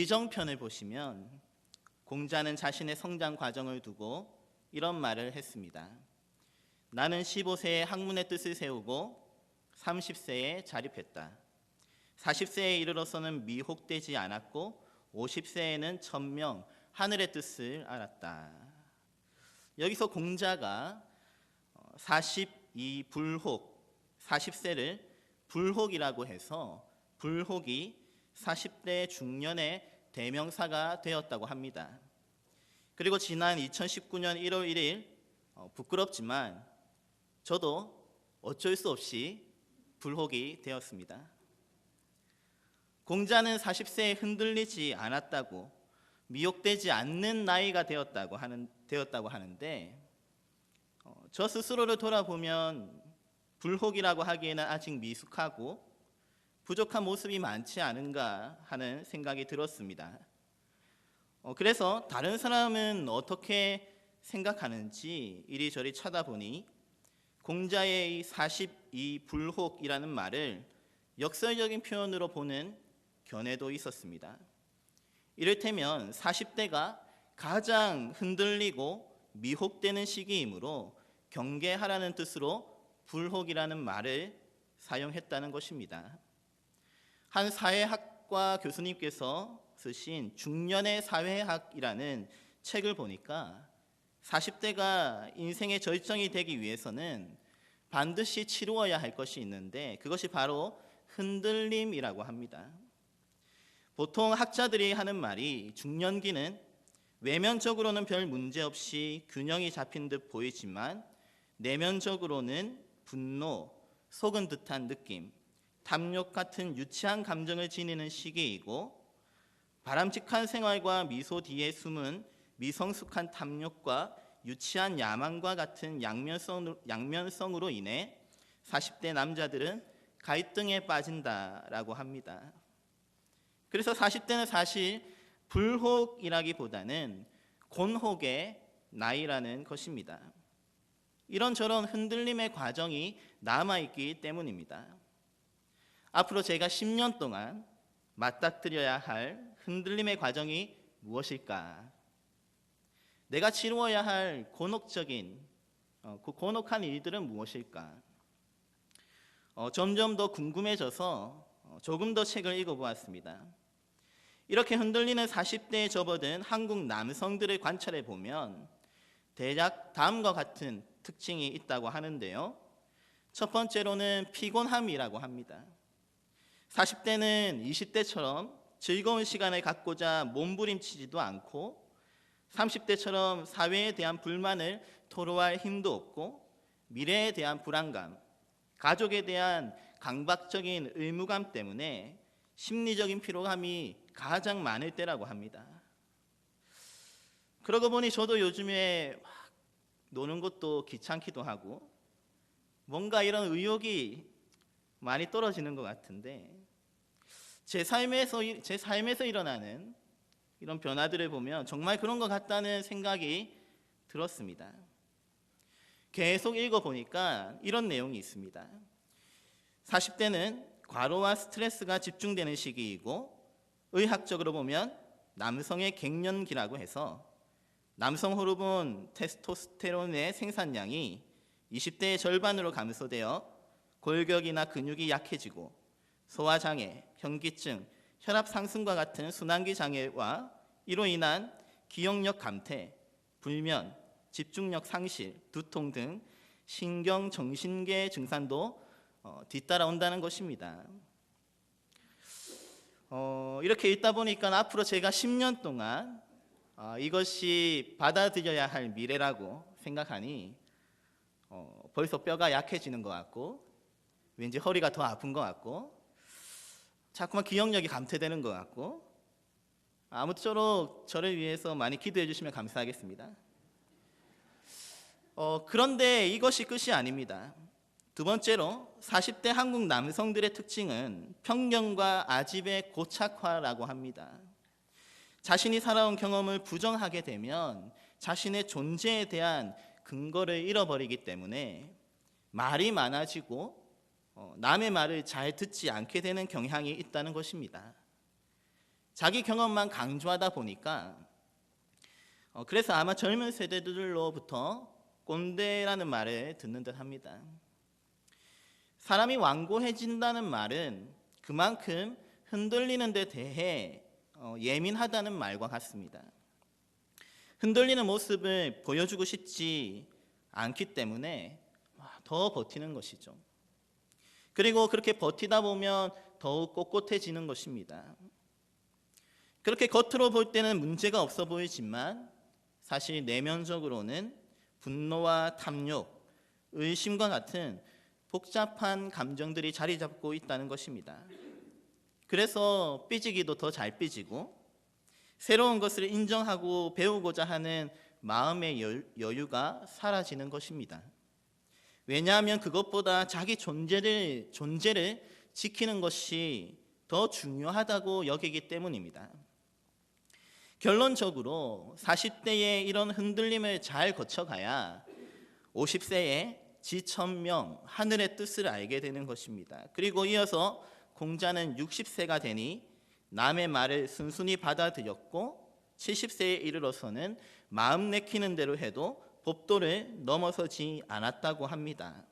비정편을 보시면 공자는 자신의 성장 과정을 두고 이런 말을 했습니다. 나는 15세에 학문의 뜻을 세우고 30세에 자립했다. 40세에 이르러서는 미혹되지 않았고 50세에는 천명 하늘의 뜻을 알았다. 여기서 공자가 42불혹 40세를 불혹이라고 해서 불혹이 40대 중년의 대명사가 되었다고 합니다. 그리고 지난 2019년 1월 1일 부끄럽지만 저도 어쩔 수 없이 불혹이 되었습니다. 공자는 40세에 흔들리지 않았다고, 미혹되지 않는 나이가 되었다고 하는데 저 스스로를 돌아보면 불혹이라고 하기에는 아직 미숙하고 부족한 모습이 많지 않은가 하는 생각이 들었습니다. 그래서 다른 사람은 어떻게 생각하는지 이리저리 쳐다보니 공자의 42불혹이라는 말을 역설적인 표현으로 보는 견해도 있었습니다. 이를테면 40대가 가장 흔들리고 미혹되는 시기이므로 경계하라는 뜻으로 불혹이라는 말을 사용했다는 것입니다. 한 사회학과 교수님께서 쓰신 중년의 사회학이라는 책을 보니까 40대가 인생의 절정이 되기 위해서는 반드시 치루어야 할 것이 있는데 그것이 바로 흔들림이라고 합니다. 보통 학자들이 하는 말이 중년기는 외면적으로는 별 문제 없이 균형이 잡힌 듯 보이지만 내면적으로는 분노, 속은 듯한 느낌, 탐욕 같은 유치한 감정을 지니는 시기이고 바람직한 생활과 미소 뒤에 숨은 미성숙한 탐욕과 유치한 야망과 같은 양면성으로 인해 40대 남자들은 갈등에 빠진다라고 합니다. 그래서 40대는 사실 불혹이라기보다는 곤혹의 나이라는 것입니다. 이런저런 흔들림의 과정이 남아있기 때문입니다. 앞으로 제가 10년 동안 맞닥뜨려야 할 흔들림의 과정이 무엇일까? 내가 치루어야 할 곤혹한 일들은 무엇일까? 점점 더 궁금해져서 조금 더 책을 읽어보았습니다. 이렇게 흔들리는 40대에 접어든 한국 남성들을 관찰해 보면 대략 다음과 같은 특징이 있다고 하는데요. 첫 번째로는 피곤함이라고 합니다. 40대는 20대처럼 즐거운 시간을 갖고자 몸부림치지도 않고 30대처럼 사회에 대한 불만을 토로할 힘도 없고 미래에 대한 불안감, 가족에 대한 강박적인 의무감 때문에 심리적인 피로감이 가장 많을 때라고 합니다. 그러고 보니 저도 요즘에 노는 것도 귀찮기도 하고 뭔가 이런 의욕이 많이 떨어지는 것 같은데 제 삶에서 일어나는 이런 변화들을 보면 정말 그런 것 같다는 생각이 들었습니다. 계속 읽어보니까 이런 내용이 있습니다. 40대는 과로와 스트레스가 집중되는 시기이고 의학적으로 보면 남성의 갱년기라고 해서 남성 호르몬 테스토스테론의 생산량이 20대의 절반으로 감소되어 골격이나 근육이 약해지고 소화장애, 현기증, 혈압 상승과 같은 순환기 장애와 이로 인한 기억력 감퇴, 불면, 집중력 상실, 두통 등 신경 정신계 증상도 뒤따라온다는 것입니다. 이렇게 읽다 보니까 앞으로 제가 10년 동안 이것이 받아들여야 할 미래라고 생각하니 벌써 뼈가 약해지는 것 같고 왠지 허리가 더 아픈 것 같고 자꾸만 기억력이 감퇴되는 것 같고 아무쪼록 저를 위해서 많이 기도해 주시면 감사하겠습니다. 그런데 이것이 끝이 아닙니다. 두 번째로 40대 한국 남성들의 특징은 편견과 아집의 고착화라고 합니다. 자신이 살아온 경험을 부정하게 되면 자신의 존재에 대한 근거를 잃어버리기 때문에 말이 많아지고 남의 말을 잘 듣지 않게 되는 경향이 있다는 것입니다. 자기 경험만 강조하다 보니까 그래서 아마 젊은 세대들로부터 꼰대라는 말을 듣는 듯 합니다. 사람이 완고해진다는 말은 그만큼 흔들리는 데 대해 예민하다는 말과 같습니다. 흔들리는 모습을 보여주고 싶지 않기 때문에 더 버티는 것이죠. 그리고 그렇게 버티다 보면 더욱 꼿꼿해지는 것입니다. 그렇게 겉으로 볼 때는 문제가 없어 보이지만 사실 내면적으로는 분노와 탐욕, 의심과 같은 복잡한 감정들이 자리 잡고 있다는 것입니다. 그래서 삐지기도 더 잘 삐지고 새로운 것을 인정하고 배우고자 하는 마음의 여유가 사라지는 것입니다. 왜냐하면 그것보다 자기 존재를 지키는 것이 더 중요하다고 여기기 때문입니다. 결론적으로 40대의 이런 흔들림을 잘 거쳐가야 50세에 지천명, 하늘의 뜻을 알게 되는 것입니다. 그리고 이어서 공자는 60세가 되니 남의 말을 순순히 받아들였고 70세에 이르러서는 마음 내키는 대로 해도 법도를 넘어서지 않았다고 합니다.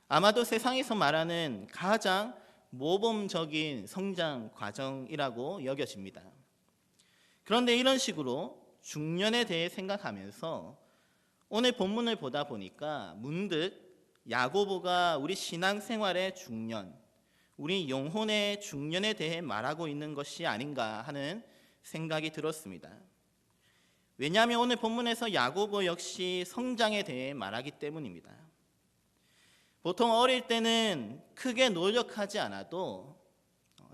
아마도 세상에서 말하는 가장 모범적인 성장 과정이라고 여겨집니다. 그런데 이런 식으로 중년에 대해 생각하면서 오늘 본문을 보다 보니까 문득 야고보가 우리 신앙생활의 중년, 우리 영혼의 중년에 대해 말하고 있는 것이 아닌가 하는 생각이 들었습니다. 왜냐하면 오늘 본문에서 야고보 역시 성장에 대해 말하기 때문입니다. 보통 어릴 때는 크게 노력하지 않아도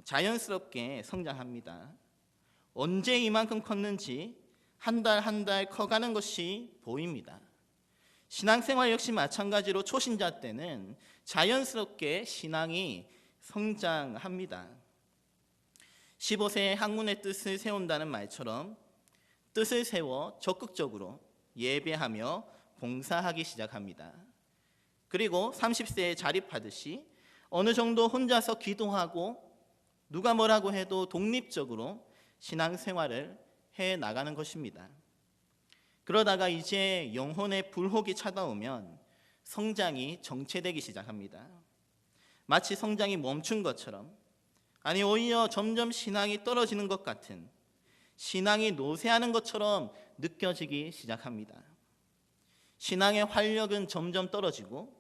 자연스럽게 성장합니다. 언제 이만큼 컸는지 한 달 한 달 커가는 것이 보입니다. 신앙생활 역시 마찬가지로 초신자 때는 자연스럽게 신앙이 성장합니다. 15세에 학문의 뜻을 세운다는 말처럼 뜻을 세워 적극적으로 예배하며 봉사하기 시작합니다. 그리고 30세에 자립하듯이 어느 정도 혼자서 기도하고 누가 뭐라고 해도 독립적으로 신앙생활을 해 나가는 것입니다. 그러다가 이제 영혼의 불혹이 찾아오면 성장이 정체되기 시작합니다. 마치 성장이 멈춘 것처럼, 아니 오히려 점점 신앙이 떨어지는 것 같은, 신앙이 노쇠하는 것처럼 느껴지기 시작합니다. 신앙의 활력은 점점 떨어지고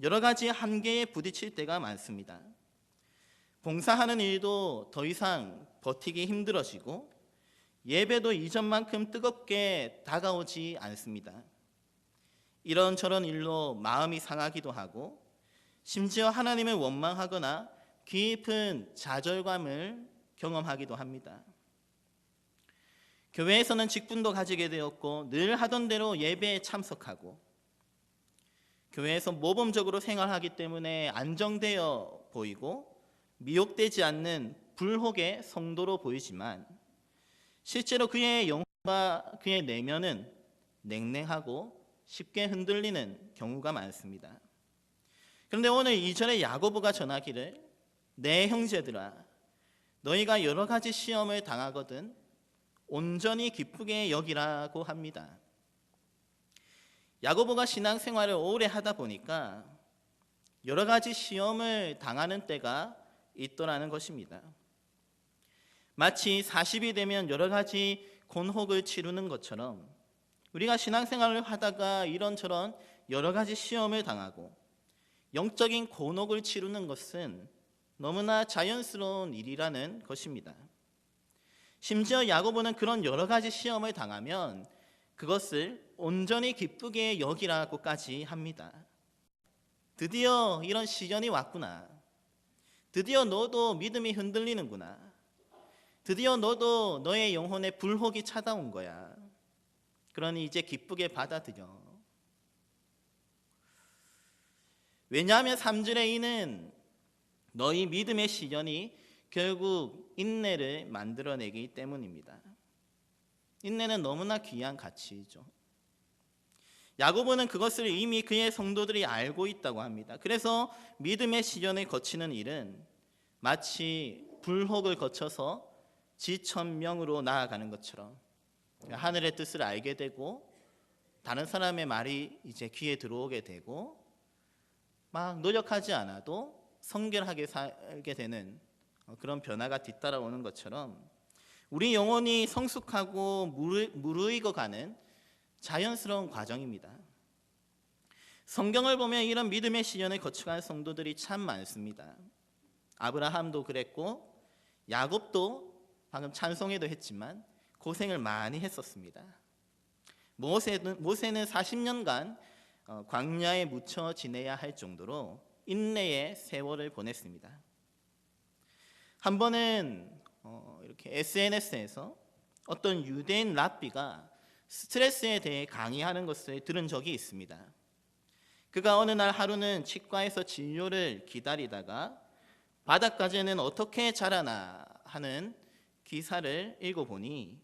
여러 가지 한계에 부딪힐 때가 많습니다. 봉사하는 일도 더 이상 버티기 힘들어지고 예배도 이전만큼 뜨겁게 다가오지 않습니다. 이런저런 일로 마음이 상하기도 하고 심지어 하나님을 원망하거나 깊은 좌절감을 경험하기도 합니다. 교회에서는 직분도 가지게 되었고 늘 하던 대로 예배에 참석하고 교회에서 모범적으로 생활하기 때문에 안정되어 보이고 미혹되지 않는 불혹의 성도로 보이지만 실제로 그의 영혼과 그의 내면은 냉랭하고 쉽게 흔들리는 경우가 많습니다. 그런데 오늘 2절에 야고보가 전하기를 내 형제들아 너희가 여러 가지 시험을 당하거든 온전히 기쁘게 여기라고 합니다. 야고보가 신앙생활을 오래 하다 보니까 여러 가지 시험을 당하는 때가 있더라는 것입니다. 마치 40이 되면 여러 가지 곤혹을 치르는 것처럼 우리가 신앙생활을 하다가 이런저런 여러 가지 시험을 당하고 영적인 곤혹을 치르는 것은 너무나 자연스러운 일이라는 것입니다. 심지어 야고보는 그런 여러 가지 시험을 당하면 그것을 온전히 기쁘게 여기라고까지 합니다. 드디어 이런 시련이 왔구나. 드디어 너도 믿음이 흔들리는구나. 드디어 너도 너의 영혼에 불혹이 찾아온 거야. 그러니 이제 기쁘게 받아들여. 왜냐하면 3절에 이는 너희 믿음의 시련이 결국 인내를 만들어내기 때문입니다. 인내는 너무나 귀한 가치이죠. 야고보는 그것을 이미 그의 성도들이 알고 있다고 합니다. 그래서 믿음의 시련을 거치는 일은 마치 불혹을 거쳐서 지천명으로 나아가는 것처럼 하늘의 뜻을 알게 되고 다른 사람의 말이 이제 귀에 들어오게 되고 막 노력하지 않아도 성결하게 살게 되는 그런 변화가 뒤따라오는 것처럼 우리 영혼이 성숙하고 무르익어가는 자연스러운 과정입니다. 성경을 보면 이런 믿음의 시련을 거쳐간 성도들이 참 많습니다. 아브라함도 그랬고 야곱도 방금 찬송에도 했지만 고생을 많이 했었습니다. 모세는 40년간 광야에 묻혀 지내야 할 정도로 인내의 세월을 보냈습니다. 한 번은 이렇게 SNS에서 어떤 유대인 랍비가 스트레스에 대해 강의하는 것을 들은 적이 있습니다. 그가 어느 날 하루는 치과에서 진료를 기다리다가 바닷가재는 어떻게 자라나 하는 기사를 읽어보니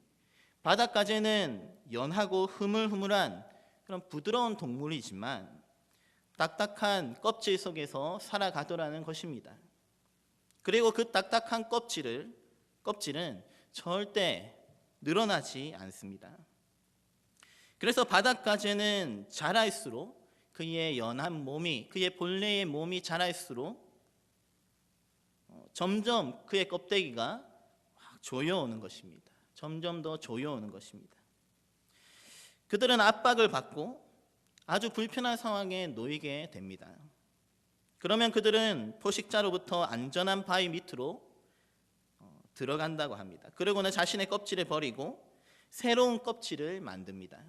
바닷가재는 연하고 흐물흐물한 그런 부드러운 동물이지만 딱딱한 껍질 속에서 살아가더라는 것입니다. 그리고 그 딱딱한 껍질은 절대 늘어나지 않습니다. 그래서 바닷가재는 자랄수록 그의 연한 몸이, 그의 본래의 몸이 자랄수록 점점 그의 껍데기가 조여오는 것입니다. 점점 더 조여오는 것입니다. 그들은 압박을 받고 아주 불편한 상황에 놓이게 됩니다. 그러면 그들은 포식자로부터 안전한 바위 밑으로 들어간다고 합니다. 그러고는 자신의 껍질을 버리고 새로운 껍질을 만듭니다.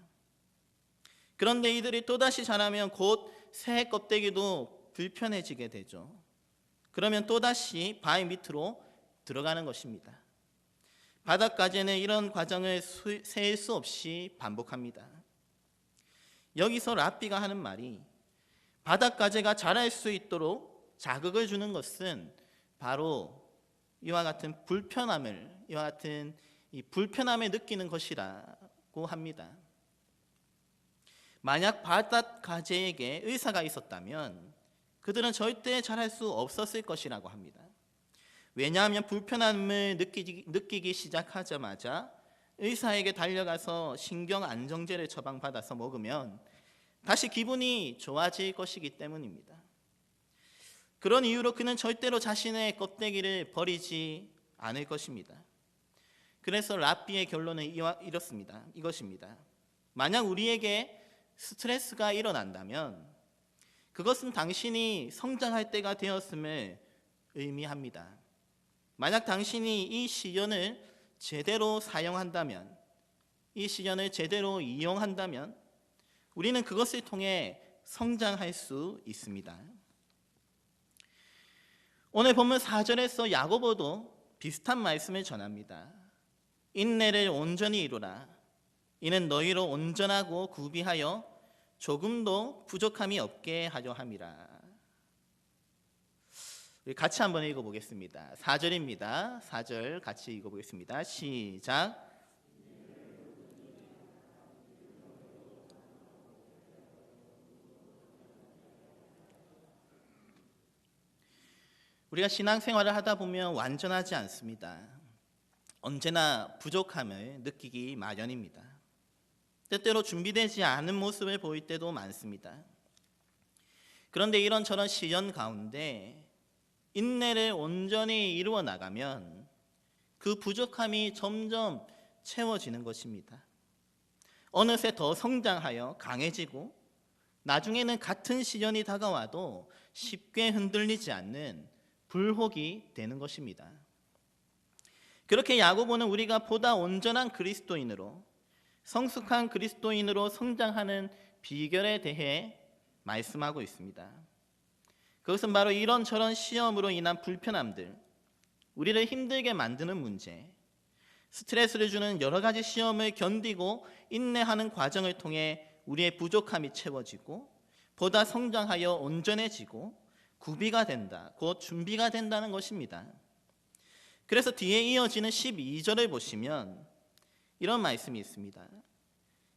그런데 이들이 또다시 자라면 곧 새 껍데기도 불편해지게 되죠. 그러면 또다시 바위 밑으로 들어가는 것입니다. 바닷가재는 이런 과정을 세일 수 없이 반복합니다. 여기서 랍비가 하는 말이 바닷가재가 자랄 수 있도록 자극을 주는 것은 바로 이와 같은 이 불편함을 느끼는 것이라고 합니다. 만약 바닷가재에게 의사가 있었다면 그들은 절대 자랄 수 없었을 것이라고 합니다. 왜냐하면 불편함을 느끼기 시작하자마자 의사에게 달려가서 신경 안정제를 처방받아서 먹으면 다시 기분이 좋아질 것이기 때문입니다. 그런 이유로 그는 절대로 자신의 껍데기를 버리지 않을 것입니다. 그래서 랍비의 결론은 이것입니다. 만약 우리에게 스트레스가 일어난다면 그것은 당신이 성장할 때가 되었음을 의미합니다. 만약 당신이 이 시련을 제대로 사용한다면, 이 시련을 제대로 이용한다면 우리는 그것을 통해 성장할 수 있습니다. 오늘 본문 4절에서 야고보도 비슷한 말씀을 전합니다. 인내를 온전히 이루라. 이는 너희로 온전하고 구비하여 조금도 부족함이 없게 하려 함이라. 같이 한번 읽어보겠습니다. 4절입니다. 4절 같이 읽어보겠습니다. 시작. 우리가 신앙생활을 하다 보면 완전하지 않습니다. 언제나 부족함을 느끼기 마련입니다. 때때로 준비되지 않은 모습을 보일 때도 많습니다. 그런데 이런저런 시련 가운데 인내를 온전히 이루어 나가면 그 부족함이 점점 채워지는 것입니다. 어느새 더 성장하여 강해지고 나중에는 같은 시련이 다가와도 쉽게 흔들리지 않는 불혹이 되는 것입니다. 그렇게 야고보는 우리가 보다 온전한 그리스도인으로, 성숙한 그리스도인으로 성장하는 비결에 대해 말씀하고 있습니다. 그것은 바로 이런저런 시험으로 인한 불편함들, 우리를 힘들게 만드는 문제, 스트레스를 주는 여러 가지 시험을 견디고 인내하는 과정을 통해 우리의 부족함이 채워지고 보다 성장하여 온전해지고 구비가 된다, 곧 준비가 된다는 것입니다. 그래서 뒤에 이어지는 12절을 보시면 이런 말씀이 있습니다.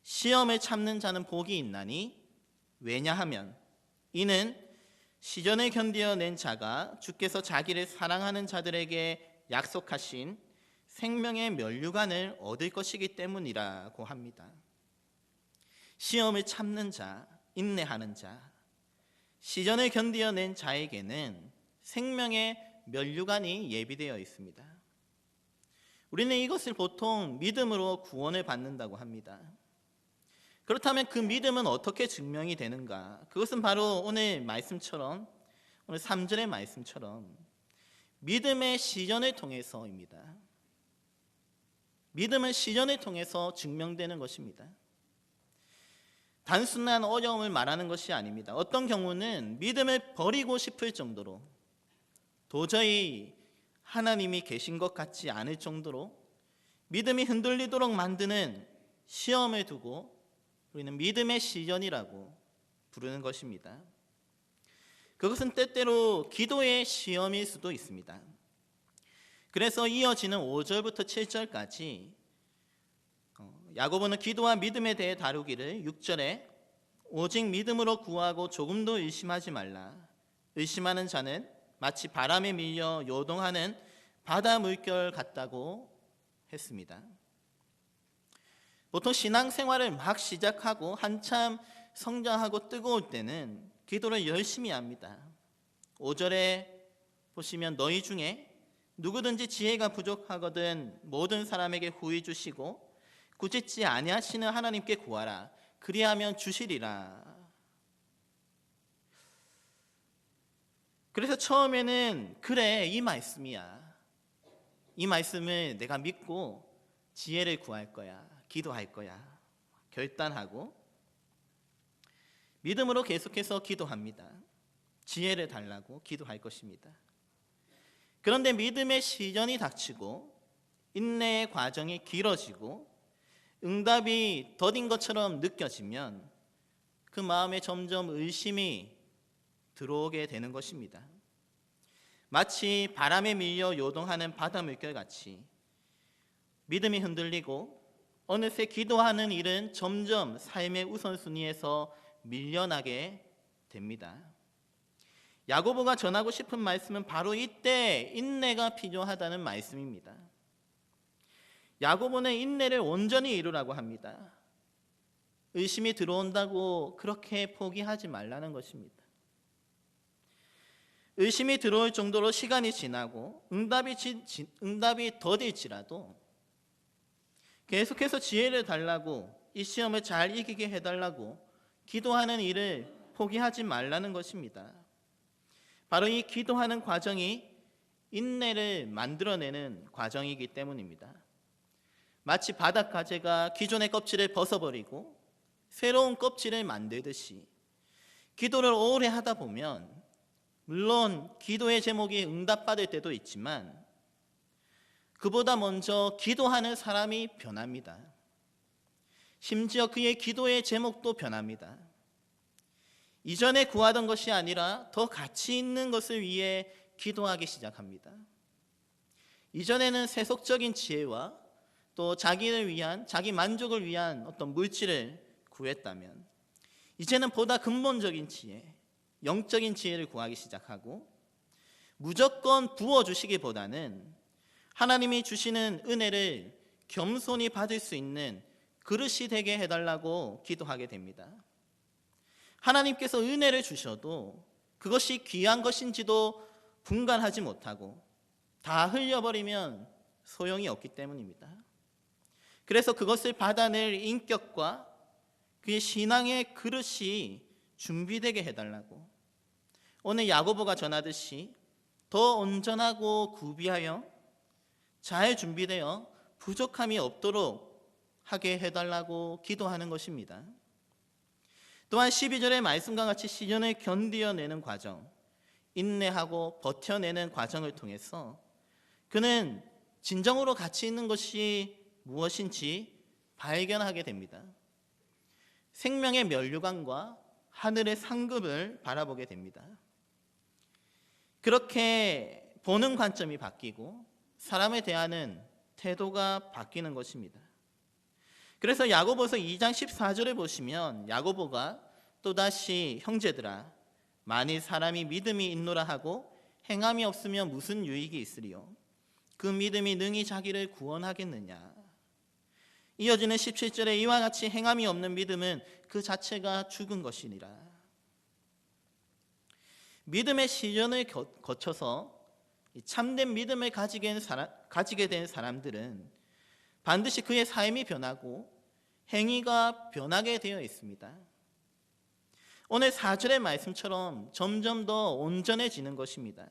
시험을 참는 자는 복이 있나니 왜냐하면 이는 시련을 견디어낸 자가 주께서 자기를 사랑하는 자들에게 약속하신 생명의 면류관을 얻을 것이기 때문이라고 합니다. 시험을 참는 자, 인내하는 자, 시련을 견디어낸 자에게는 생명의 면류관이 예비되어 있습니다. 우리는 이것을 보통 믿음으로 구원을 받는다고 합니다. 그렇다면 그 믿음은 어떻게 증명이 되는가? 그것은 바로 오늘 말씀처럼, 오늘 3절의 말씀처럼 믿음의 시련을 통해서입니다. 믿음은 시련을 통해서 증명되는 것입니다. 단순한 어려움을 말하는 것이 아닙니다. 어떤 경우는 믿음을 버리고 싶을 정도로 도저히 하나님이 계신 것 같지 않을 정도로 믿음이 흔들리도록 만드는 시험을 두고 우리는 믿음의 시련이라고 부르는 것입니다. 그것은 때때로 기도의 시험일 수도 있습니다. 그래서 이어지는 5절부터 7절까지 야고보는 기도와 믿음에 대해 다루기를 6절에 오직 믿음으로 구하고 조금도 의심하지 말라. 의심하는 자는 마치 바람에 밀려 요동하는 바다 물결 같다고 했습니다. 보통 신앙생활을 막 시작하고 한참 성장하고 뜨거울 때는 기도를 열심히 합니다. 5절에 보시면 너희 중에 누구든지 지혜가 부족하거든 모든 사람에게 후히 주시고 꾸짖지 아니하시는 하나님께 구하라. 그리하면 주시리라. 그래서 처음에는 그래, 이 말씀이야. 이 말씀을 내가 믿고 지혜를 구할 거야. 기도할 거야. 결단하고 믿음으로 계속해서 기도합니다. 지혜를 달라고 기도할 것입니다. 그런데 믿음의 시련이 닥치고 인내의 과정이 길어지고 응답이 더딘 것처럼 느껴지면 그 마음에 점점 의심이 들어오게 되는 것입니다. 마치 바람에 밀려 요동하는 바다 물결같이 믿음이 흔들리고 어느새 기도하는 일은 점점 삶의 우선순위에서 밀려나게 됩니다. 야고보가 전하고 싶은 말씀은 바로 이때 인내가 필요하다는 말씀입니다. 야고보는 인내를 온전히 이루라고 합니다. 의심이 들어온다고 그렇게 포기하지 말라는 것입니다. 의심이 들어올 정도로 시간이 지나고 응답이 더딜지라도 계속해서 지혜를 달라고 이 시험을 잘 이기게 해달라고 기도하는 일을 포기하지 말라는 것입니다. 바로 이 기도하는 과정이 인내를 만들어내는 과정이기 때문입니다. 마치 바닷가재가 기존의 껍질을 벗어버리고 새로운 껍질을 만들듯이 기도를 오래 하다 보면 물론 기도의 제목이 응답받을 때도 있지만 그보다 먼저 기도하는 사람이 변합니다. 심지어 그의 기도의 제목도 변합니다. 이전에 구하던 것이 아니라 더 가치 있는 것을 위해 기도하기 시작합니다. 이전에는 세속적인 지혜와 또 자기를 위한, 자기 만족을 위한 어떤 물질을 구했다면 이제는 보다 근본적인 지혜, 영적인 지혜를 구하기 시작하고 무조건 부어주시기보다는 하나님이 주시는 은혜를 겸손히 받을 수 있는 그릇이 되게 해달라고 기도하게 됩니다. 하나님께서 은혜를 주셔도 그것이 귀한 것인지도 분간하지 못하고 다 흘려버리면 소용이 없기 때문입니다. 그래서 그것을 받아낼 인격과 그의 신앙의 그릇이 준비되게 해달라고 오늘 야고보가 전하듯이 더 온전하고 구비하여 잘 준비되어 부족함이 없도록 하게 해달라고 기도하는 것입니다. 또한 12절의 말씀과 같이 시련을 견디어내는 과정, 인내하고 버텨내는 과정을 통해서 그는 진정으로 가치 있는 것이 무엇인지 발견하게 됩니다. 생명의 면류관과 하늘의 상급을 바라보게 됩니다. 그렇게 보는 관점이 바뀌고 사람에 대하는 태도가 바뀌는 것입니다. 그래서 야고보서 2장 14절에 보시면 야고보가 또다시 형제들아 만일 사람이 믿음이 있노라 하고 행함이 없으면 무슨 유익이 있으리요 그 믿음이 능히 자기를 구원하겠느냐. 이어지는 17절에 이와 같이 행함이 없는 믿음은 그 자체가 죽은 것이니라. 믿음의 시련을 거쳐서 참된 믿음을 가지게 된 사람들은 반드시 그의 삶이 변하고 행위가 변하게 되어 있습니다. 오늘 4절의 말씀처럼 점점 더 온전해지는 것입니다.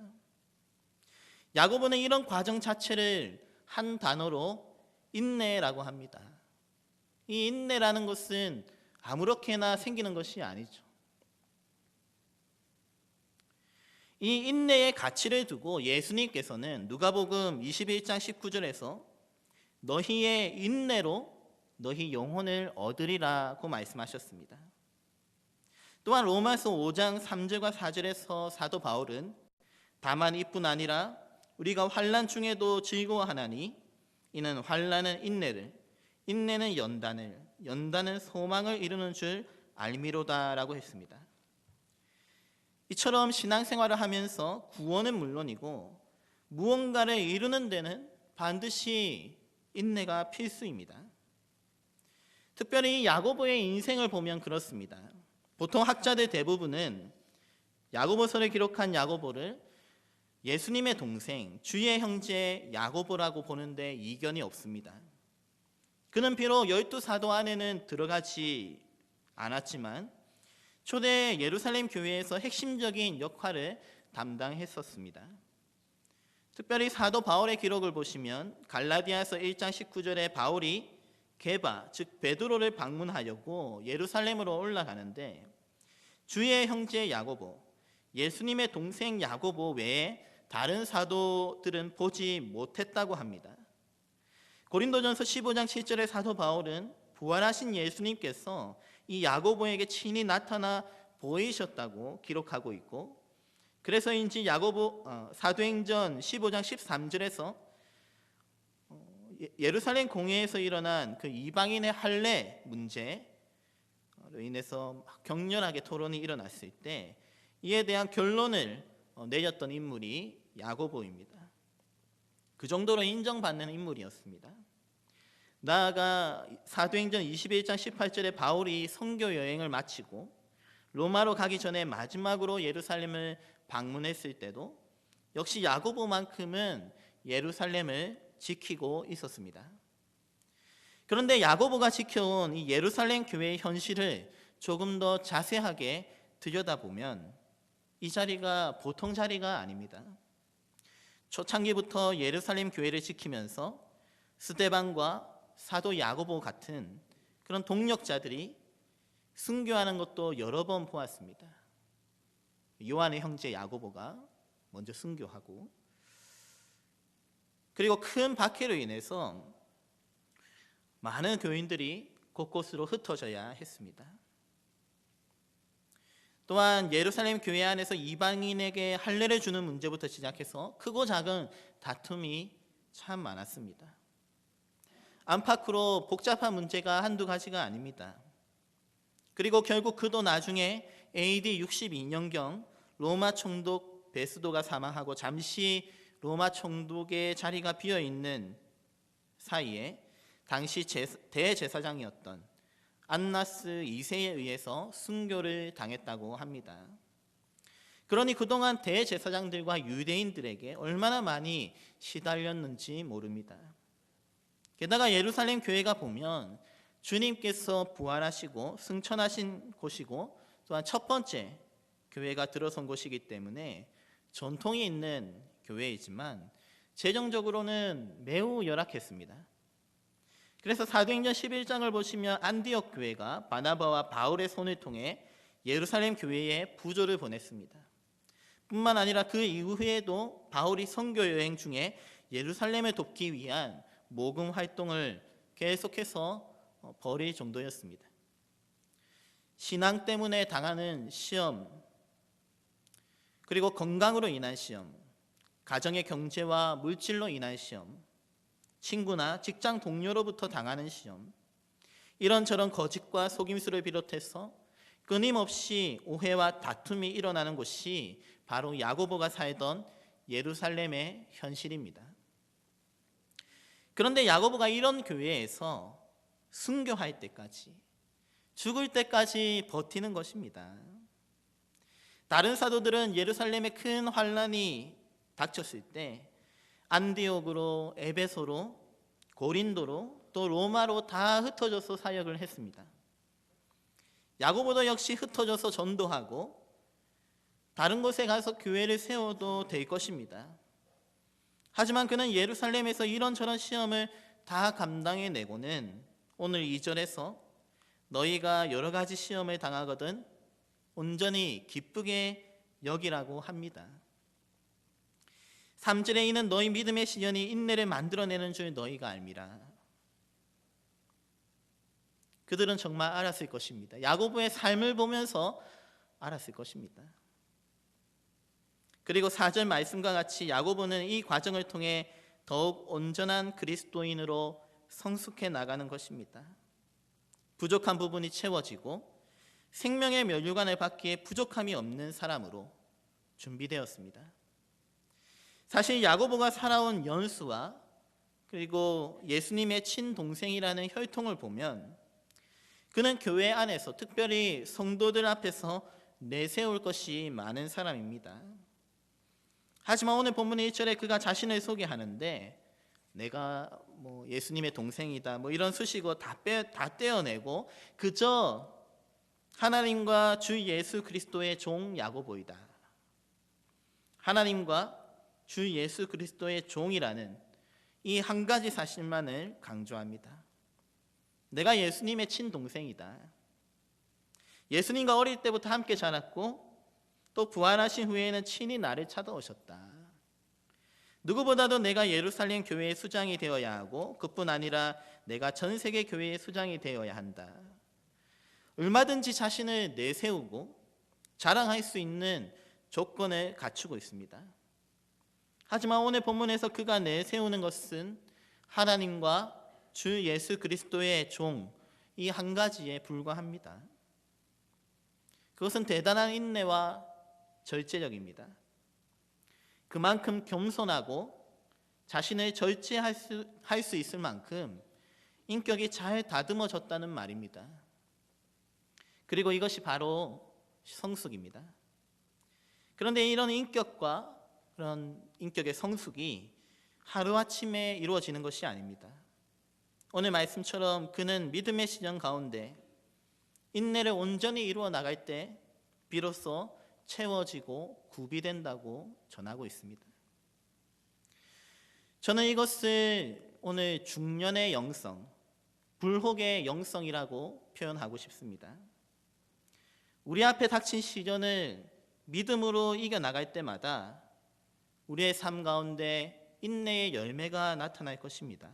야고보는 이런 과정 자체를 한 단어로 인내라고 합니다. 이 인내라는 것은 아무렇게나 생기는 것이 아니죠. 이 인내의 가치를 두고 예수님께서는 누가복음 21장 19절에서 너희의 인내로 너희 영혼을 얻으리라고 말씀하셨습니다. 또한 로마서 5장 3절과 4절에서 사도 바울은 다만 이뿐 아니라 우리가 환난 중에도 즐거워하나니 이는 환난은 인내를, 인내는 연단을, 연단은 소망을 이루는 줄 알미로다라고 했습니다. 이처럼 신앙생활을 하면서 구원은 물론이고 무언가를 이루는 데는 반드시 인내가 필수입니다. 특별히 야고보의 인생을 보면 그렇습니다. 보통 학자들 대부분은 야고보서를 기록한 야고보를 예수님의 동생, 주의 형제 야고보라고 보는데 이견이 없습니다. 그는 비록 12사도 안에는 들어가지 않았지만 초대 예루살렘 교회에서 핵심적인 역할을 담당했었습니다. 특별히 사도 바울의 기록을 보시면 갈라디아서 1장 19절에 바울이 게바, 즉 베드로를 방문하려고 예루살렘으로 올라가는데 주의 형제 야고보, 예수님의 동생 야고보 외에 다른 사도들은 보지 못했다고 합니다. 고린도전서 15장 7절에 사도 바울은 부활하신 예수님께서 이 야고보에게 친히 나타나 보이셨다고 기록하고 있고, 그래서인지 사도행전 15장 13절에서 예루살렘 공회에서 일어난 그 이방인의 할례 문제로 인해서 격렬하게 토론이 일어났을 때 이에 대한 결론을 내렸던 인물이 야고보입니다. 그 정도로 인정받는 인물이었습니다. 나아가 사도행전 21장 18절에 바울이 선교 여행을 마치고 로마로 가기 전에 마지막으로 예루살렘을 방문했을 때도 역시 야고보만큼은 예루살렘을 지키고 있었습니다. 그런데 야고보가 지켜온 이 예루살렘 교회의 현실을 조금 더 자세하게 들여다보면 이 자리가 보통 자리가 아닙니다. 초창기부터 예루살렘 교회를 지키면서 스데반과 사도 야고보 같은 그런 동력자들이 순교하는 것도 여러 번 보았습니다. 요한의 형제 야고보가 먼저 순교하고, 그리고 큰 박해로 인해서 많은 교인들이 곳곳으로 흩어져야 했습니다. 또한 예루살렘 교회 안에서 이방인에게 할례를 주는 문제부터 시작해서 크고 작은 다툼이 참 많았습니다. 안팎으로 복잡한 문제가 한두 가지가 아닙니다. 그리고 결국 그도 나중에 AD 62년경 로마 총독 베스도가 사망하고 잠시 로마 총독의 자리가 비어있는 사이에 당시 대제사장이었던 안나스 2세에 의해서 순교를 당했다고 합니다. 그러니 그동안 대제사장들과 유대인들에게 얼마나 많이 시달렸는지 모릅니다. 게다가 예루살렘 교회가 보면 주님께서 부활하시고 승천하신 곳이고 또한 첫 번째 교회가 들어선 곳이기 때문에 전통이 있는 교회이지만 재정적으로는 매우 열악했습니다. 그래서 사도행전 11장을 보시면 안디옥 교회가 바나바와 바울의 손을 통해 예루살렘 교회에 부조를 보냈습니다. 뿐만 아니라 그 이후에도 바울이 선교 여행 중에 예루살렘을 돕기 위한 모금 활동을 계속해서 벌일 정도였습니다. 신앙 때문에 당하는 시험, 그리고 건강으로 인한 시험, 가정의 경제와 물질로 인한 시험, 친구나 직장 동료로부터 당하는 시험, 이런저런 거짓과 속임수를 비롯해서 끊임없이 오해와 다툼이 일어나는 곳이 바로 야고보가 살던 예루살렘의 현실입니다. 그런데 야고보가 이런 교회에서 순교할 때까지, 죽을 때까지 버티는 것입니다. 다른 사도들은 예루살렘에 큰 환란이 닥쳤을 때 안디옥으로, 에베소로, 고린도로, 또 로마로 다 흩어져서 사역을 했습니다. 야고보도 역시 흩어져서 전도하고 다른 곳에 가서 교회를 세워도 될 것입니다. 하지만 그는 예루살렘에서 이런저런 시험을 다 감당해내고는 오늘 2절에서 너희가 여러 가지 시험을 당하거든 온전히 기쁘게 여기라고 합니다. 3절에 이는 너희 믿음의 시련이 인내를 만들어내는 줄 너희가 알미라. 그들은 정말 알았을 것입니다. 야고보의 삶을 보면서 알았을 것입니다. 그리고 4절 말씀과 같이 야고보는 이 과정을 통해 더욱 온전한 그리스도인으로 성숙해 나가는 것입니다. 부족한 부분이 채워지고 생명의 면류관을 받기에 부족함이 없는 사람으로 준비되었습니다. 사실 야고보가 살아온 연수와 그리고 예수님의 친동생이라는 혈통을 보면 그는 교회 안에서, 특별히 성도들 앞에서 내세울 것이 많은 사람입니다. 하지만 오늘 본문 1절에 그가 자신을 소개하는데 내가 예수님의 동생이다 이런 수식어 다 떼어내고 그저 하나님과 주 예수 그리스도의 종 야고보이다. 하나님과 주 예수 그리스도의 종이라는 이 한 가지 사실만을 강조합니다. 내가 예수님의 친동생이다. 예수님과 어릴 때부터 함께 자랐고 또 부활하신 후에는 친히 나를 찾아오셨다. 누구보다도 내가 예루살렘 교회의 수장이 되어야 하고 그뿐 아니라 내가 전 세계 교회의 수장이 되어야 한다. 얼마든지 자신을 내세우고 자랑할 수 있는 조건을 갖추고 있습니다. 하지만 오늘 본문에서 그가 내세우는 것은 하나님과 주 예수 그리스도의 종, 이 한 가지에 불과합니다. 그것은 대단한 인내와 절제력입니다. 그만큼 겸손하고 자신을 절제할 수 있을 만큼 인격이 잘 다듬어졌다는 말입니다. 그리고 이것이 바로 성숙입니다. 그런데 이런 인격과 그런 인격의 성숙이 하루아침에 이루어지는 것이 아닙니다. 오늘 말씀처럼 그는 믿음의 시련 가운데 인내를 온전히 이루어 나갈 때 비로소 채워지고 구비된다고 전하고 있습니다. 저는 이것을 오늘 중년의 영성, 불혹의 영성이라고 표현하고 싶습니다. 우리 앞에 닥친 시련을 믿음으로 이겨나갈 때마다 우리의 삶 가운데 인내의 열매가 나타날 것입니다.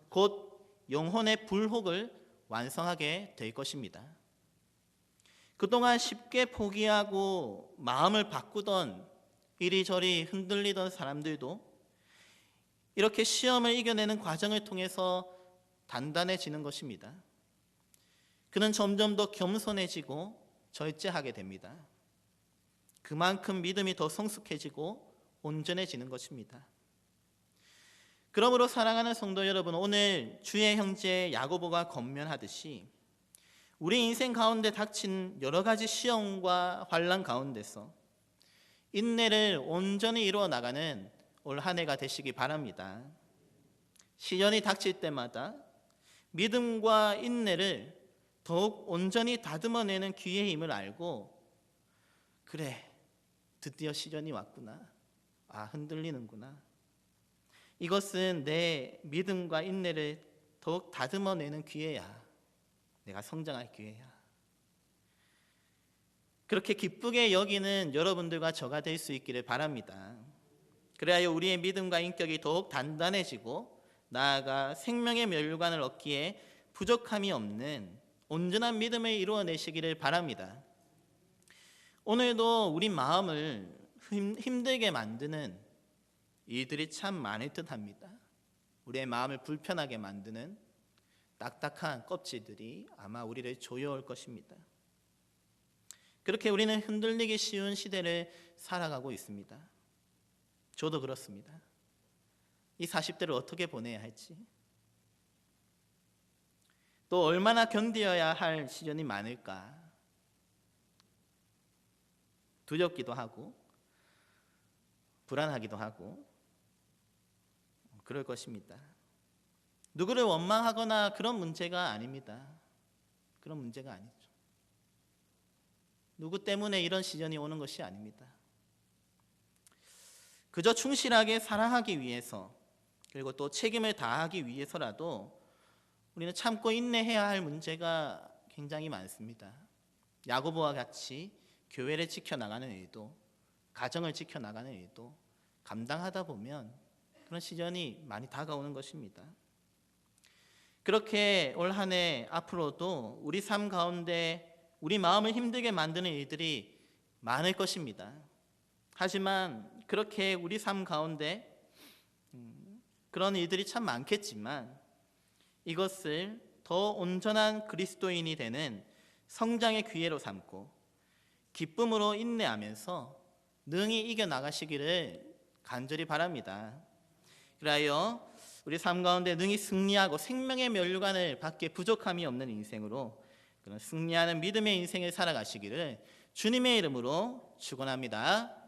곧 영혼의 불혹을 완성하게 될 것입니다. 그동안 쉽게 포기하고 마음을 바꾸던 이리저리 흔들리던 사람들도 이렇게 시험을 이겨내는 과정을 통해서 단단해지는 것입니다. 그는 점점 더 겸손해지고 절제하게 됩니다. 그만큼 믿음이 더 성숙해지고 온전해지는 것입니다. 그러므로 사랑하는 성도 여러분, 오늘 주의 형제 야고보가 권면하듯이 우리 인생 가운데 닥친 여러 가지 시험과 환난 가운데서 인내를 온전히 이루어 나가는 올 한 해가 되시기 바랍니다. 시련이 닥칠 때마다 믿음과 인내를 더욱 온전히 다듬어내는 귀의 힘을 알고, 그래, 드디어 시련이 왔구나. 흔들리는구나. 이것은 내 믿음과 인내를 더욱 다듬어내는 기회야. 내가 성장할 기회야. 그렇게 기쁘게 여기는 여러분들과 저가 될 수 있기를 바랍니다. 그래야 우리의 믿음과 인격이 더욱 단단해지고 나아가 생명의 면류관을 얻기에 부족함이 없는 온전한 믿음을 이루어내시기를 바랍니다. 오늘도 우리 마음을 힘들게 만드는 일들이 참 많을 듯합니다. 우리의 마음을 불편하게 만드는 딱딱한 껍질들이 아마 우리를 조여올 것입니다. 그렇게 우리는 흔들리기 쉬운 시대를 살아가고 있습니다. 저도 그렇습니다. 이 40대를 어떻게 보내야 할지, 또 얼마나 견뎌야 할 시련이 많을까 두렵기도 하고 불안하기도 하고 그럴 것입니다. 누구를 원망하거나 그런 문제가 아닙니다. 그런 문제가 아니죠. 누구 때문에 이런 시련이 오는 것이 아닙니다. 그저 충실하게 살아가기 위해서, 그리고 또 책임을 다하기 위해서라도 우리는 참고 인내해야 할 문제가 굉장히 많습니다. 야고보와 같이 교회를 지켜나가는 일도, 가정을 지켜나가는 일도 감당하다 보면 그런 시련이 많이 다가오는 것입니다. 그렇게 올 한 해 앞으로도 우리 삶 가운데 우리 마음을 힘들게 만드는 일들이 많을 것입니다. 하지만 그렇게 우리 삶 가운데 그런 일들이 참 많겠지만 이것을 더 온전한 그리스도인이 되는 성장의 기회로 삼고 기쁨으로 인내하면서 능히 이겨나가시기를 간절히 바랍니다. 그리하여 우리 삶 가운데 능히 승리하고 생명의 면류관을 밖에 부족함이 없는 인생으로 그런 승리하는 믿음의 인생을 살아가시기를 주님의 이름으로 축원합니다.